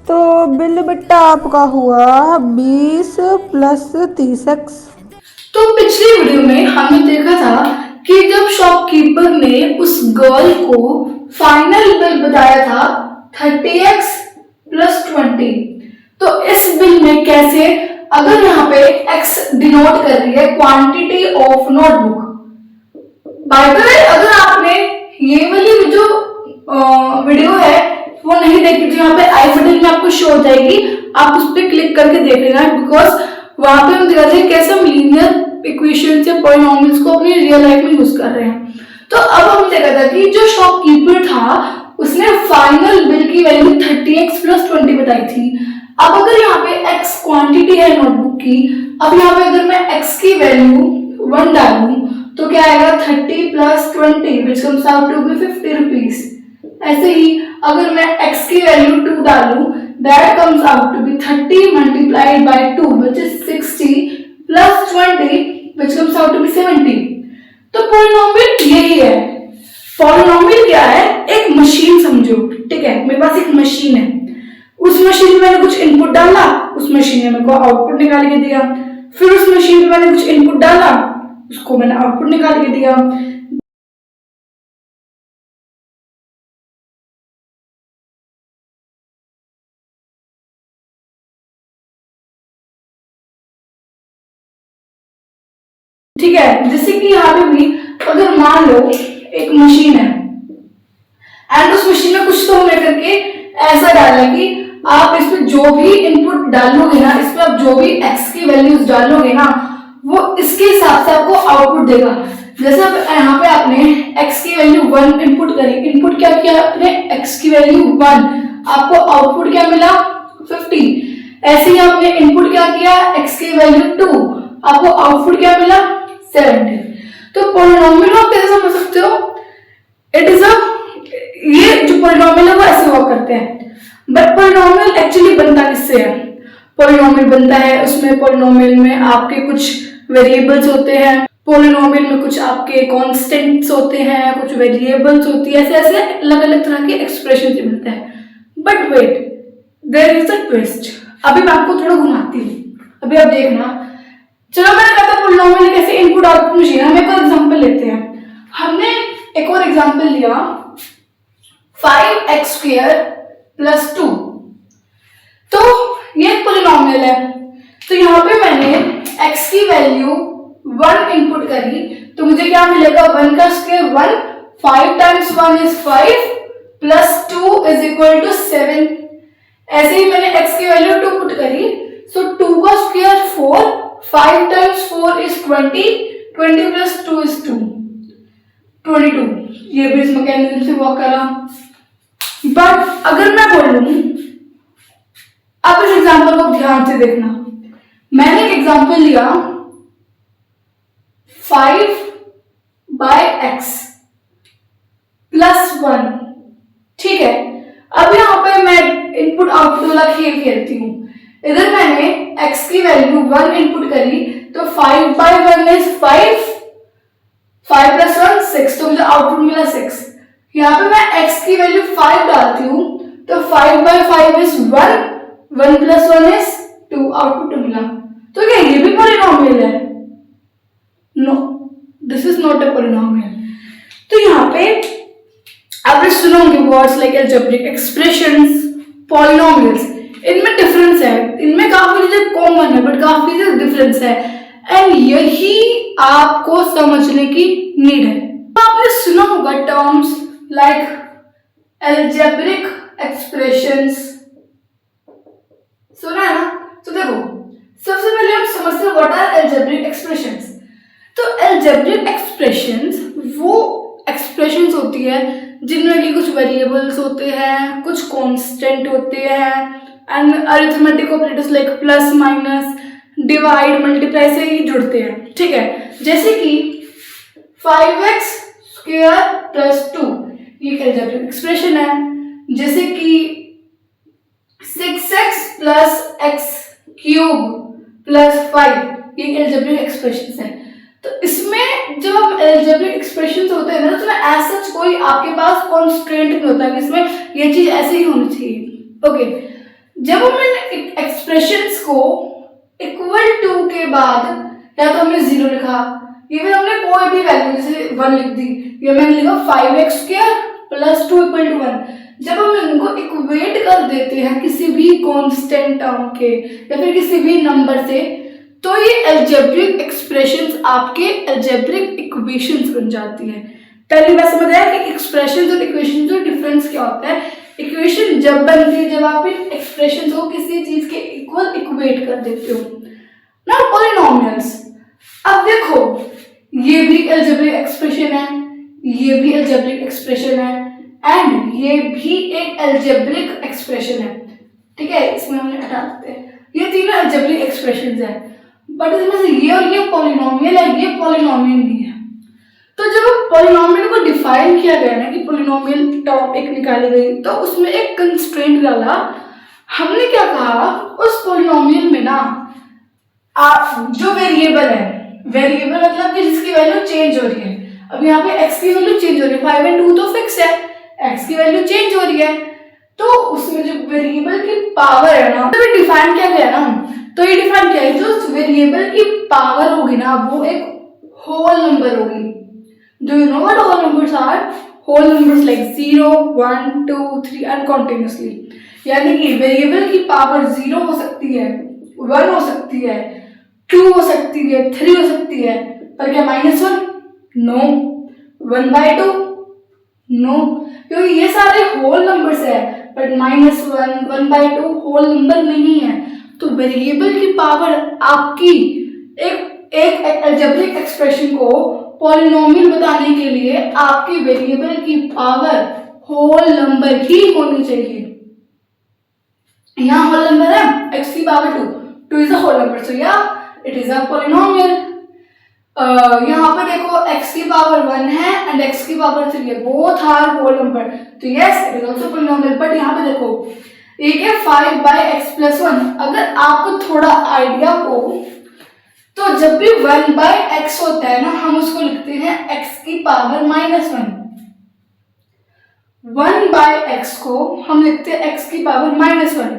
तो बिल बेटा आपका हुआ 20 प्लस 30x। तो पिछली वीडियो में हमने देखा था कि जब शॉपकीपर ने उस गर्ल को फाइनल बिल बताया था 30x प्लस 20, तो इस बिल में कैसे, अगर यहाँ पे x डिनोट कर रही है quantity of notebook. By the way, अगर आपने ये वाली जो वीडियो है वो नहीं देखी तो यहाँ पे आई बटन में आपको शो हो जाएगी, आप उस पर क्लिक करके देख लेना, बिकॉज वहां पे हम दिखाते हैं कैसे हम लीनियर इक्वेशन या पॉलिनोमियल्स को अपनी रियल लाइफ में यूज कर रहे हैं। तो अब हम देखा था कि जो शॉपकीपर था उसने फाइनल बिल की वैल्यू 30x प्लस 20 बताई थी। अब अगर यहाँ पे x क्वांटिटी है नोटबुक की, अब यहाँ पे अगर मैं x की वैल्यू 1 डालूं तो क्या आएगा 30 plus 20 which comes out to be 50 rupees. ऐसे ही अगर मैं x की वैल्यू 2 डालूं that comes out to be 30 multiplied by 2 which is 60 plus 20 which comes out to be 70। तो पॉलिनोमियल यही है। पॉलिनोमियल क्या है? एक मशीन समझो, ठीक है, मेरे पास एक मशीन है, उस मशीन में मैंने कुछ इनपुट डाला, उस मशीन ने मेरे को आउटपुट निकाल के दिया, फिर उस मशीन में मैंने कुछ इनपुट डाला, उसको मैंने आउटपुट निकाल के दिया। ठीक है, जैसे कि यहाँ पे भी अगर मान लो एक मशीन है एंड उस मशीन में कुछ तो हमने करके ऐसा डाला कि आप इसमें जो भी इनपुट डालोगे ना, इसमें आप जो भी x की वैल्यूज डालोगे ना, वो इसके हिसाब से आपको आउटपुट देगा। जैसे यहाँ पे आपने x की वैल्यू 1 इनपुट करी, इनपुट क्या किया आपने x की वैल्यू 1, आपको आउटपुट क्या मिला 50। ऐसे ही आपने इनपुट क्या किया x की वैल्यू 2, आपको आउटपुट क्या मिला 70। तो पॉलिनोमियल आप कैसे समझ सकते हो? इट इज अ, ये जो पॉलिनोमियल है वो ऐसे वर्क करते हैं। बट पॉलिनोमियल एक्चुअली बनता किससे है? पॉलिनोमियल बनता है, उसमें पॉलिनोमियल में आपके कुछ वेरिएबल्स होते हैं, पॉलिनोमियल में कुछ आपके कांस्टेंट्स होते हैं, कुछ वेरिएबल्स होती है, ऐसे ऐसे अलग अलग तरह के एक्सप्रेशन मिलते हैं। But wait, there is a twist. अभी मैं आपको थोड़ा घुमाती हूँ, अभी आप देखना। चलो मैंने कहा था पॉलिनोमियल कैसे इनपुट आउटपुट मशीन, हम एक और एग्जांपल लेते हैं। हमने एक और एग्जांपल लिया 5x स्क्वायर प्लस 2, तो ये पॉलिनोमियल है। तो यहाँ पे मैंने x की वैल्यू 1 इनपुट करी, तो मुझे क्या मिलेगा 1 का square 1, 5 times 1 is 5 plus 2 is equal to 7। ऐसे ही मैंने x की वैल्यू 2 पुट करी, सो 2 का square 4, 5 times 4 is 20, 20 plus 2 is 2, 22। ये भी इस मैकेनिज्म से वर्क करा। बट अगर मैं बोलूं, अब इस एग्जांपल को ध्यान से देखना, मैंने एक एग्जांपल लिया 5 बाय x प्लस 1, ठीक है। अब यहाँ पे मैं इनपुट आउटपुट वाला खेल खेलती हूँ। इधर मैंने x की वैल्यू 1 इनपुट करी, तो 5 बाय 1 इज 5, 5 प्लस 1 6, तो मुझे आउटपुट मिला 6। यहाँ पे मैं x की वैल्यू 5 डालती हूँ, तो 5 by 5 is 1, 1 plus 1 is 2, output मिला। तो क्या ये भी पॉलिनोमियल है? No, this is not a polynomial. तो यहाँ पे आपने सुना होंगे words like algebraic expressions, polynomials, इनमें डिफरेंस है, इनमें काफी चीजें कॉमन है बट काफी चीजें डिफरेंस है, एंड यही आपको समझने की नीड है। आपने सुना होगा टर्म्स लाइक अलजेब्रिक एक्सप्रेशंस, सुना है ना? तो देखो, सबसे पहले हम समझते हैं व्हाट आर अलजेब्रिक एक्सप्रेशंस। तो अलजेब्रिक एक्सप्रेशंस वो एक्सप्रेशंस होती है जिनमें कि कुछ वेरिएबल्स होते हैं, कुछ कांस्टेंट होते हैं, and arithmetic operators like plus minus divide multiply से ही जुड़ते हैं, ठीक है। जैसे कि 5x स्क्वायर प्लस 2 ये अलजेब्रिक एक्सप्रेशन है। जैसे कि 6x plus x cube plus 5 ये अलजेब्रिक एक्सप्रेशन है। तो इसमें जब हम अलजेब्रिक एक्सप्रेशंस होते हैं ना, तो एज सच कोई आपके पास कॉन्स्ट्रेंट नहीं होता कि इसमें ये चीज ऐसे ही होनी चाहिए। ओके, जब हमने एक्सप्रेशंस को इक्वल टू के बाद या तो हमने 0 लिखा, या फिर हमने कोई भी वैल्यू जैसे 1 लिख दी, या मैंने लिखा 5x² + 2 = 1। जब हम इनको इक्वेट कर देते हैं किसी भी कांस्टेंट टर्म के या फिर किसी भी नंबर से, तो ये अलजेब्रिक एक्सप्रेशंस आपके अलजेब्रिक इक्वेशंस बन जाती है। पहली बात समझ आया कि एक्सप्रेशंस और इक्वेशंस में डिफरेंस क्या होता है। इक्वेशन जब बनती है जब आप इन एक्सप्रेशंस को किसी चीज के इक्वल इक्वेट कर देते हो ना, पॉलिनोमियल्स। अब देखो ये भी अलजेब्रिक एक्सप्रेशन है, ये भी अलजेब्रिक एक्सप्रेशन है, एंड ये भी एक अलजेब्रिक एक्सप्रेशन है। ठीक है, इसमें हमने हटा देते हैं, ये तीनों अलजेब्रिक एक्सप्रेशंस है, बट इसमें से ये और ये पॉलिनोमियल है, ये पॉलिनोमियल नहीं है। तो जब पॉलिनोमियल को डिफाइन किया गया ना कि पॉलिनोमियल टर्म एक निकाली गई, तो उसमें एक कंस्ट्रेंट डाला। हमने क्या कहा, उस पॉलिनोमियल में ना आप जो वेरिएबल है, वेरिएबल मतलब कि जिसकी वैल्यू चेंज हो रही है। अब यहाँ पे x की वैल्यू चेंज हो रही है, 5 और 2 तो फिक्स है, x की वैल्यू चेंज हो रही है, तो उसमें जो वेरिएबल की पावर है ना, तो डिफाइन किया गया ना, तो ये डिफाइन किया है जो वेरिएबल की पावर होगी ना वो एक होल नंबर होगी। Do you know what whole numbers are? Whole numbers like 0, 1, 2, 3 and continuously. यानी कि वेरिएबल की पावर 0 हो सकती है, 1 हो सकती है, 2 हो सकती है, 3 हो सकती है, पर क्या -1? नो। 1/2? नो, क्योंकि ये सारे होल नंबर्स है, बट -1, 1/2 होल नंबर नहीं है। तो वेरिएबल की पावर आपकी एक अलजेब्रिक एक्सप्रेशन को पॉलिनोमियल बताने के लिए आपकी वेरिएबल की पावर होल नंबर ही होनी चाहिए। यहाँ होल नंबर है x की power 2 is a whole number, so या इट इज अ पॉलिनोमियल। यहाँ पर देखो x की पावर 1 है एंड x की पावर 3 है, बोथ आर होल नंबर, तो yes it is also polynomial. But यहाँ पे देखो एक है 5/x + 1। अगर आपको थोड़ा आइडिया हो तो जब भी 1/x होता है ना, हम उसको लिखते हैं x की पावर -1। 1/x को हम लिखते हैं x की पावर -1।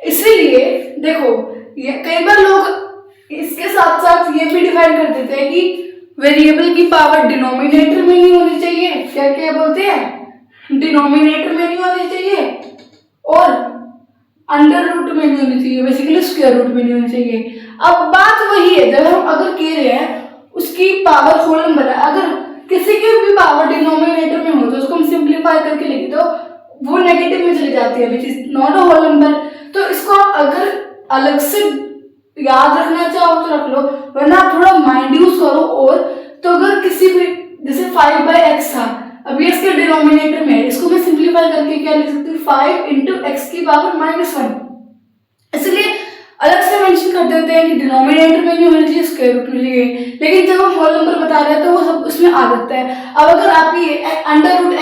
इसीलिए देखो ये कई बार लोग इसके साथ साथ ये भी डिफाइन कर देते हैं कि वेरिएबल की पावर डिनोमिनेटर में नहीं होनी चाहिए, क्या क्या बोलते हैं, डिनोमिनेटर में नहीं होनी चाहिए और अंडर रूट में नहीं होनी चाहिए, बेसिकली स्क्वायर रूट में नहीं होनी चाहिए। अब बात वही है, जब हम अगर कह रहे हैं उसकी पावर होल नंबर है, अगर किसी की भी पावर डिनोमिनेटर में हो तो उसको हम सिंप्लीफाई करके लिखे तो वो नेगेटिव में चली जाती है, which is not a whole number. तो इसको आप अगर अलग से याद रखना चाहो तो रख लो, वरना आप थोड़ा माइंड यूज करो। और तो अगर किसी भी जैसे 5/x था, अभी इसके डिनोमिनेटर में है, इसको मैं सिंप्लीफाई करके क्या लिख सकती हूँ, 5 × x की पावर -1। इसलिए अलग से मेंशन कर देते हैं कि डिनोमिनेटर में नहीं होनी चाहिए, स्क्वायर रूट में चाहिए, लेकिन जब हम होल नंबर बता रहे हैं तो वो सब उसमें आ जाता है। अब अगर आपकी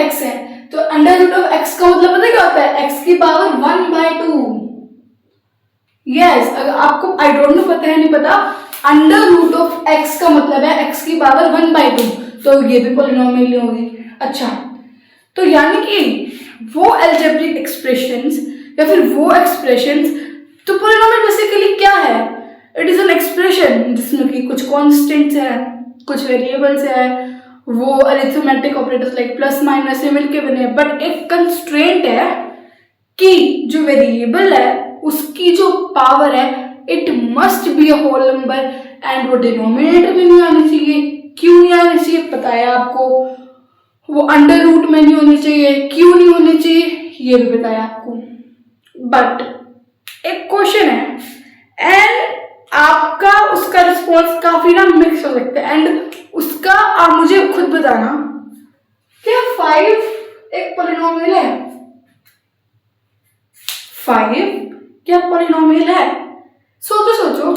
√x है तो √x का मतलब पता क्या होता है, x की पावर 1/2। यस, अगर आपको आई डोंट नो पता है नहीं पता, √x का मतलब है x की पावर 1/2, तो ये भी पॉलिनोमियल होगी। अच्छा, तो यानी कि वो अलजेब्रिक एक्सप्रेशंस या फिर वो एक्सप्रेशंस, तो पॉलिनोमियल बेसिकली क्या है, इट इज एन एक्सप्रेशन जिसमें कि कुछ कांस्टेंट्स है, कुछ वेरिएबल्स है, वो arithmetic operators like plus minus से मिलके बने, बट एक कंस्ट्रेंट है कि जो वेरिएबल है उसकी जो पावर है it must be a whole number and वो डिनोमिनेटर में नहीं आनी चाहिए। क्यों नहीं आनी चाहिए पता है आपको, वो अंडर रूट में नहीं होनी चाहिए, क्यों नहीं होनी चाहिए ये भी बताया आपको। बट एक क्वेश्चन है एंड आपका उसका रिस्पॉन्स काफी ना मिक्स हो सकता है, एंड उसका आप मुझे खुद बताना, क्या 5 एक पॉलिनोमियल है? 5 क्या पॉलिनोमियल है? सोचो,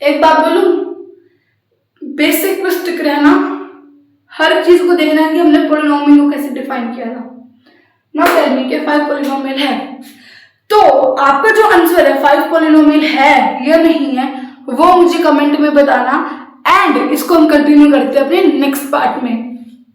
एक बात बोलूं, बेसिक पे स्टिक रहना, हर चीज को देखना है कि हमने पॉलिनोमियल को कैसे डिफाइन किया था। ना टेल मी कि 5 पॉलिनोमियल है, तो आपका जो आंसर है 5 पॉलिनोमियल है या नहीं है वो मुझे कमेंट में बताना, एंड इसको हम कंटिन्यू करते हैं अपने नेक्स्ट पार्ट में।